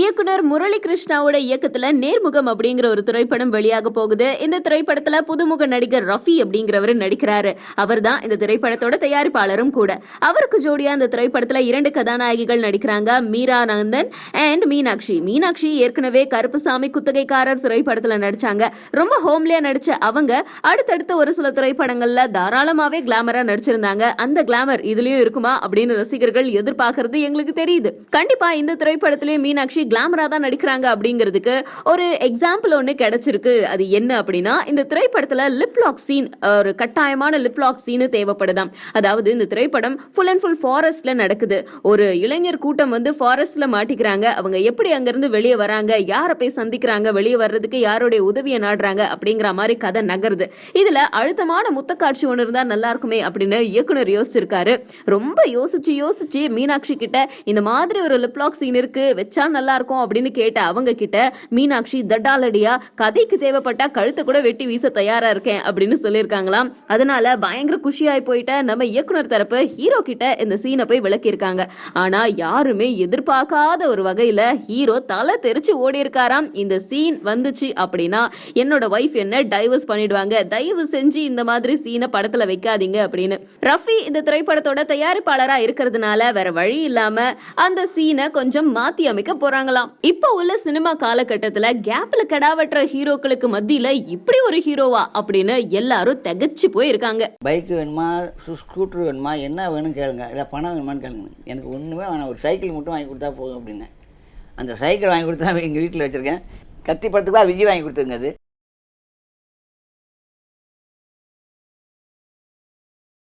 இயக்குனர் முரளி கிருஷ்ணாவோட இயக்கத்துல நேர்முகம் அப்படிங்கிற ஒரு திரைப்படம் வெளியாக போகுது. இந்த திரைப்படத்துல புதுமுக நடிகர் ரஃபி அப்படிங்கிறவர் நடிக்கிறாரு. அவர் தான் இந்த திரைப்படத்தோட தயாரிப்பாளரும் கூட. அவருக்கு ஜோடியா இந்த திரைப்படத்துல 2 கதாநாயகிகள் நடிக்கிறாங்க, மீரா நந்தன் அண்ட் மீனாட்சி. மீனாட்சி ஏற்கனவே கருப்புசாமி குத்தகைக்காரர் திரைப்படத்துல நடிச்சாங்க. ரொம்ப ஹோம்லியா நடிச்ச அவங்க அடுத்தடுத்த ஒரு சில திரைப்படங்கள்ல தாராளமாவே கிளாமரா நடிச்சிருந்தாங்க. அந்த கிளாமர் இதுலயும் இருக்குமா அப்படின்னு ரசிகர்கள் எதிர்பார்க்கறது எங்களுக்கு தெரியுது. கண்டிப்பா இந்த திரைப்படத்திலேயே மீனாட்சி கிளாமரா தான் நடிக்கிறாங்க அப்படிங்கிறதுக்கு ஒரு எக்ஸாம்பிள் ஒன்று கிடைச்சிருக்கு. அது என்ன அப்படின்னா, இந்த திரைப்படத்துல லிப் லாக் சீன், ஒரு கட்டாயமான லிப் லாக் சீன் தேவைப்படுதாம். அதாவது இந்த திரைப்படம் ஃபுல் அண்ட் ஃபுல் ஃபாரஸ்ட்ல நடக்குது. ஒரு இளைஞர் கூட்டம் வந்து ஃபாரஸ்ட்ல மாட்டிக்கிறாங்க. அவங்க எப்படி அங்கிருந்து வெளியே வராங்க, யாரை போய் சந்திக்கிறாங்க, வெளியே வர்றதுக்கு யாருடைய உதவியை நாடுறாங்க அப்படிங்கிற மாதிரி கதை நகருது. இதுல அழுத்தமான முத்தக்காட்சி ஒன்று இருந்தா நல்லா இருக்குமே அப்படின்னு இயக்குனர் யோசிச்சிருக்காரு. ரொம்ப யோசிச்சு மீனாட்சி கிட்ட இந்த மாதிரி ஒரு லிப் லாக் சீன் இருக்கு, வச்சா நல்லா இருக்கும் அப்படின்னு கேட்ட அவங்க கிட்ட மீனாட்சி தட்டாலடியா கதைக்கு தேவைப்பட்டா கழுத்தை கூட வெட்டி வீச தயாரா இருக்கேன் அப்படின்னு சொல்லியிருக்காங்களாம். அதனால பயங்கர குஷியாய் போயிட்ட நம்ம இயக்குனர் தரப்பு ஹீரோ கிட்ட இந்த சீனை போய் விளக்கியிருக்காங்க. ஆனா யாருமே எதிர்பார்க்காத ஒரு வகையில ஹீரோ தலை தெரிச்சு ஓடி இருக்காராம். இந்த சீன் வந்துச்சு அப்படின்னா என்னோட வைஃப் என்ன டைவர்ஸ் பண்ணிடுவாங்க, தயவு செஞ்சு இந்த மாதிரி சீனை படத்துல வைக்காதீங்க அப்படின்னு. ரஃபி இந்த திரைப்படத்தோட தயாரிப்பாளரா இருக்கிறதுனால வேற வழி இல்லாம அந்த சீனை கொஞ்சம் மாத்தி அமைக்க போறாங்களாம். இப்ப உள்ள சினிமா காலகட்டத்துல கேப்ல கெடாவற்ற ஹீரோக்களுக்கு மத்தியில இப்படி ஒரு ஹீரோவா அப்படின்னு எல்லாரும் திகச்சு போயிருக்காங்க. பைக் வேணுமா, ஸ்கூட்டர் வேணுமா, என்ன வேணும் கேளுங்க, இல்லை பணம் வேணுமான்னு கேளுங்க. எனக்கு ஒன்றுமே வேணாம், ஒரு சைக்கிள் மட்டும் வாங்கி கொடுத்தா போதும் அப்படின்னு. அந்த சைக்கிள் வாங்கி கொடுத்தா எங்கள் வீட்டில் வச்சுருக்கேன். கத்தி படத்துக்குலாம் விஜய் வாங்கி கொடுத்துருங்க. அது